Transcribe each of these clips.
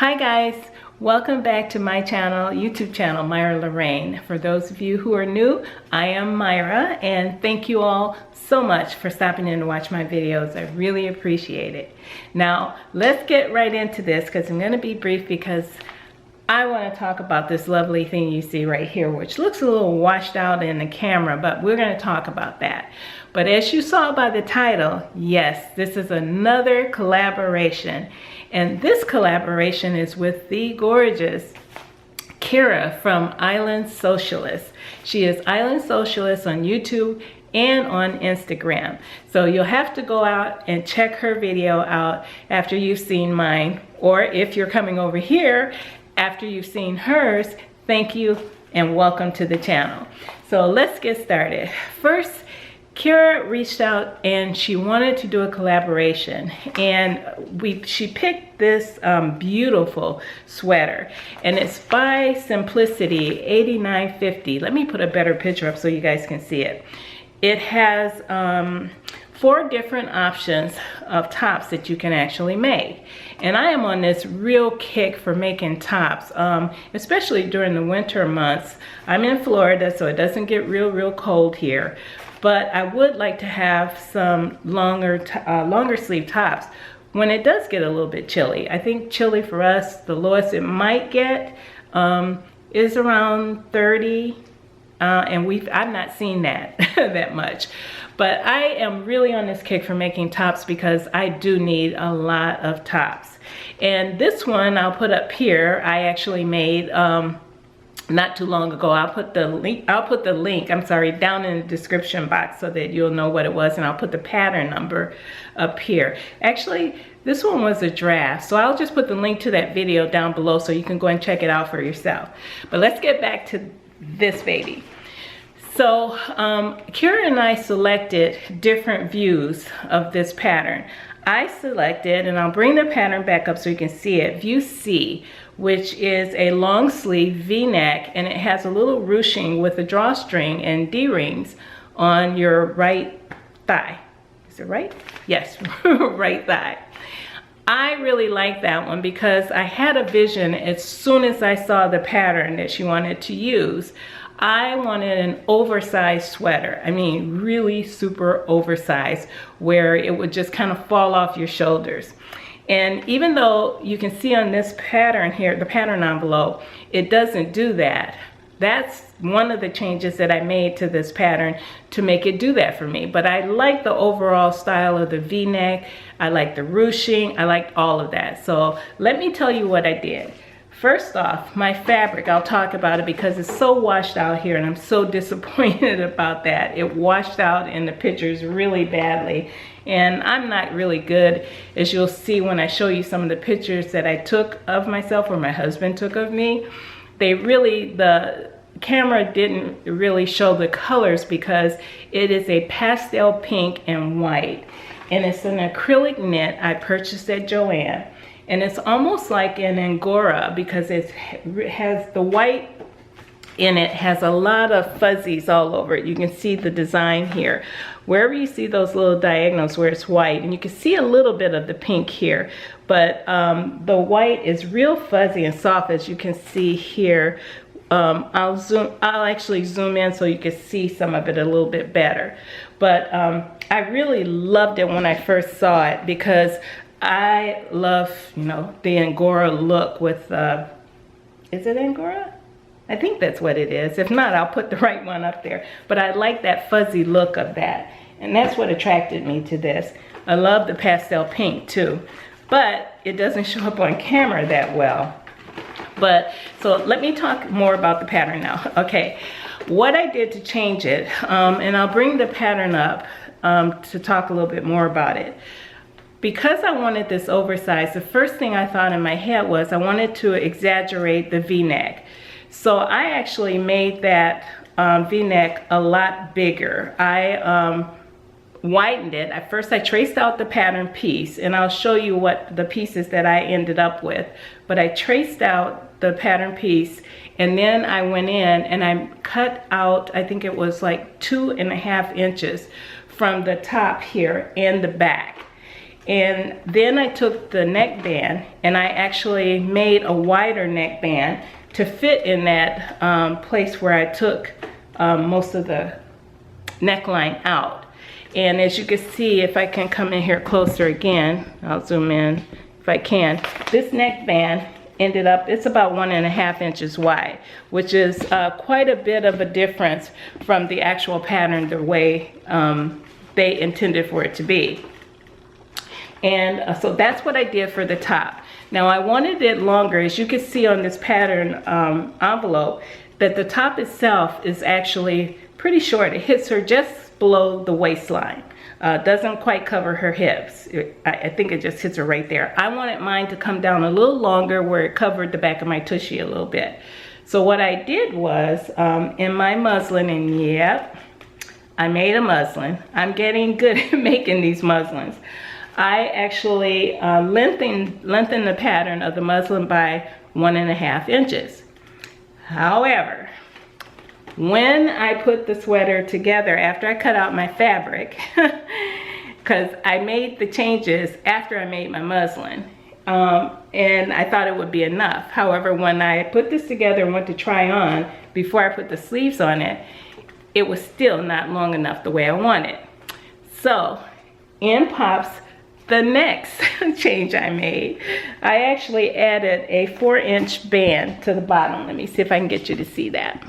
Hi guys, welcome back to my channel, YouTube channel, Myra Lorraine. For those of you who are new, I am Myra, and thank you all so much for stopping in to watch my videos. I really appreciate it. Now, let's get right into this because I'm going to be brief because I want to talk about this lovely thing you see right here, which looks a little washed out in the camera, but we're going to talk about that. But as you saw by the title, yes, this is another collaboration. And this collaboration is with the gorgeous Kira from Island Sewcialist. She is Island Sewcialist on YouTube and on Instagram. So you'll have to go out and check her video out after you've seen mine. Or if you're coming over here after you've seen hers, thank you and welcome to the channel. So let's get started. First, Kira reached out and she wanted to do a collaboration, and she picked this beautiful sweater, and it's by Simplicity 8950. Let me put a better picture up so you guys can see it. It has 4 different options of tops that you can actually make. And I am on this real kick for making tops, especially during the winter months. I'm in Florida, so it doesn't get real cold here. But I would like to have some longer sleeve tops when it does get a little bit chilly. I think chilly for us, the lowest it might get is around 30. And I've not seen that that much. But I am really on this kick for making tops because I do need a lot of tops. And this one I'll put up here, I actually made not too long ago. I'll put the link down in the description box so that you'll know what it was, and I'll put the pattern number up here. Actually, this one was a draft, so I'll just put the link to that video down below so you can go and check it out for yourself. But let's get back to this baby. So Kira and I selected different views of this pattern. I selected, and I'll bring the pattern back up so you can see it, view C, which is a long sleeve V-neck, and it has a little ruching with a drawstring and D-rings on your right thigh. Is it right? Yes, right thigh. I really like that one because I had a vision as soon as I saw the pattern that she wanted to use. I wanted an oversized sweater. I mean, really super oversized, where it would just kind of fall off your shoulders. And even though you can see on this pattern here, the pattern envelope, it doesn't do that. That's one of the changes that I made to this pattern to make it do that for me. But I like the overall style of the V-neck. I like the ruching. I liked all of that. So let me tell you what I did. First off, my fabric, I'll talk about it because it's so washed out here and I'm so disappointed about that. It washed out in the pictures really badly. And I'm not really good, as you'll see when I show you some of the pictures that I took of myself or my husband took of me. The camera didn't really show the colors because it is a pastel pink and white. And it's an acrylic knit I purchased at Joann. And it's almost like an Angora because it has the white in it, has a lot of fuzzies all over it. You can see the design here. Wherever you see those little diagonals where it's white, and you can see a little bit of the pink here, but the white is real fuzzy and soft, as you can see here. I'll actually zoom in so you can see some of it a little bit better. But I really loved it when I first saw it because I love, the Angora look with, is it Angora? I think that's what it is. If not, I'll put the right one up there. But I like that fuzzy look of that. And that's what attracted me to this. I love the pastel pink too. But it doesn't show up on camera that well. But, so let me talk more about the pattern now. Okay, what I did to change it, and I'll bring the pattern up to talk a little bit more about it. Because I wanted this oversized, the first thing I thought in my head was I wanted to exaggerate the V-neck. So I actually made that V-neck a lot bigger. I widened it. At first I traced out the pattern piece, and I'll show you what the pieces that I ended up with. But I traced out the pattern piece, and then I went in and I cut out, I think it was like 2.5 inches from the top here and the back. And then I took the neckband and I actually made a wider neckband to fit in that place where I took most of the neckline out. And as you can see, if I can come in here closer again, I'll zoom in if I can. This neckband ended up, it's about 1.5 inches wide, which is quite a bit of a difference from the actual pattern, the way they intended for it to be. And so that's what I did for the top. Now I wanted it longer. As you can see on this pattern envelope, that the top itself is actually pretty short. It hits her just below the waistline. Doesn't quite cover her hips. I think it just hits her right there. I wanted mine to come down a little longer where it covered the back of my tushy a little bit. So what I did was, in my muslin, and yep, I made a muslin. I'm getting good at making these muslins. I actually lengthened the pattern of the muslin by 1.5 inches. However, when I put the sweater together, after I cut out my fabric, because I made the changes after I made my muslin, and I thought it would be enough. However, when I put this together and went to try on, before I put the sleeves on it, it was still not long enough the way I wanted. So, in pops the next change I made. I actually added a 4-inch band to the bottom. Let me see if I can get you to see that.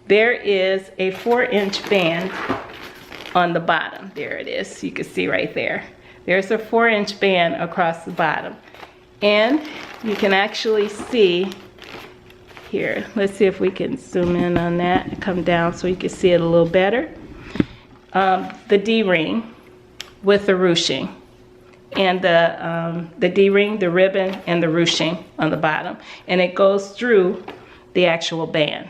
There is a 4-inch band on the bottom. There it is. You can see right there. There's a 4-inch band across the bottom. And you can actually see here. Let's see if we can zoom in on that and come down so you can see it a little better. The D-ring with the ruching. And the D-ring, the ribbon, and the ruching on the bottom. And it goes through the actual band.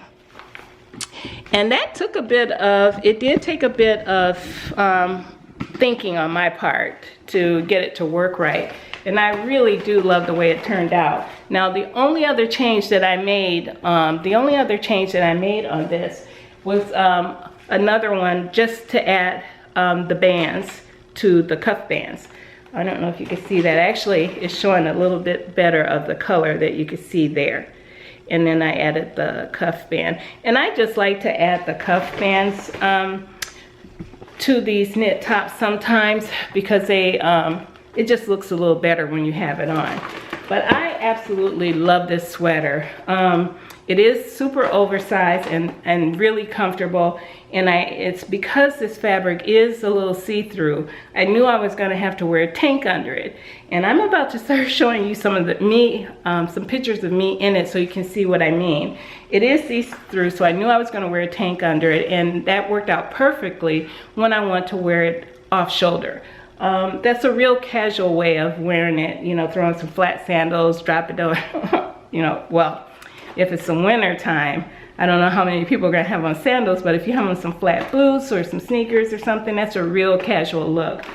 And that took a bit of, it did take a bit of thinking on my part to get it to work right. And I really do love the way it turned out. Now the only other change that I made, on this was another one just to add the bands to the cuff bands. I don't know if you can see that. Actually, it's showing a little bit better of the color that you can see there. And then I added the cuff band. And I just like to add the cuff bands to these knit tops sometimes because they, it just looks a little better when you have it on. But I absolutely love this sweater. It is super oversized and really comfortable. And it's because this fabric is a little see-through, I knew I was gonna have to wear a tank under it. And I'm about to start showing you some of some pictures of me in it so you can see what I mean. It is see-through, so I knew I was gonna wear a tank under it, and that worked out perfectly when I want to wear it off shoulder. That's a real casual way of wearing it, you know, throwing some flat sandals, drop it over, you know, well, if it's some winter time, I don't know how many people are gonna have on sandals, but if you have on some flat boots or some sneakers or something, that's a real casual look.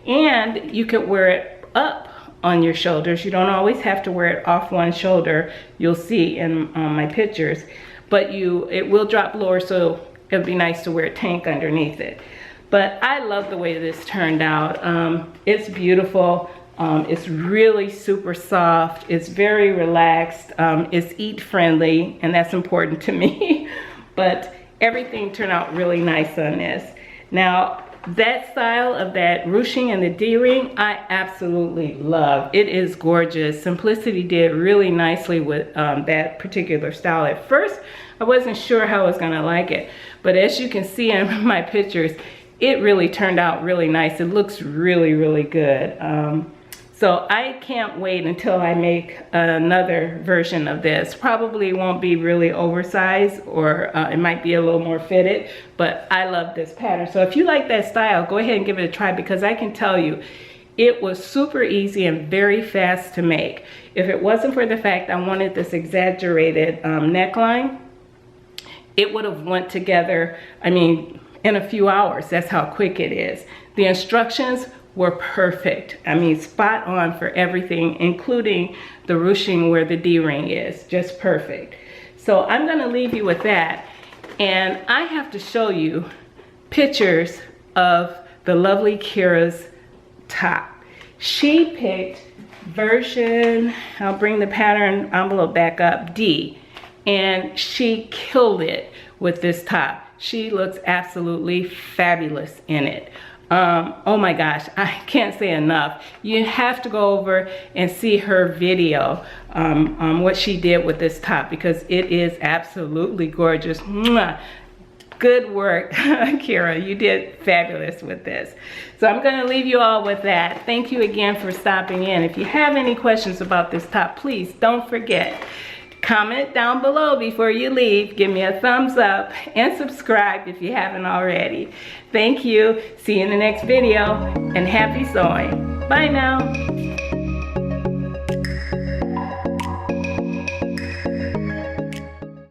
And you could wear it up on your shoulders. You don't always have to wear it off one shoulder. You'll see in my pictures, but it will drop lower, so it'd be nice to wear a tank underneath it. But I love the way this turned out. It's beautiful. It's really super soft. It's very relaxed. It's eat friendly, and that's important to me. But everything turned out really nice on this. Now, that style of that ruching and the D-ring, I absolutely love. It is gorgeous. Simplicity did really nicely with that particular style. At first, I wasn't sure how I was gonna like it, but as you can see in my pictures, it really turned out really nice. It looks really, really good. So I can't wait until I make another version of this. Probably won't be really oversized, or it might be a little more fitted, but I love this pattern. So if you like that style, go ahead and give it a try, because I can tell you, it was super easy and very fast to make. If it wasn't for the fact I wanted this exaggerated neckline, it would have went together, I mean, in a few hours. That's how quick it is. The instructions were perfect. I mean, spot on for everything, including the ruching where the D-ring is, just perfect. So I'm gonna leave you with that. And I have to show you pictures of the lovely Kira's top. She picked version, I'll bring the pattern envelope back up, D, and she killed it with this top. She looks absolutely fabulous in it. Oh my gosh, I can't say enough. You have to go over and see her video on what she did with this top, because it is absolutely gorgeous. Mwah. Good work, Kira. You did fabulous with this. So I'm going to leave you all with that. Thank you again for stopping in. If you have any questions about this top, please don't forget, comment down below before you leave. Give me a thumbs up and subscribe if you haven't already. Thank you. See you in the next video, and happy sewing. Bye now.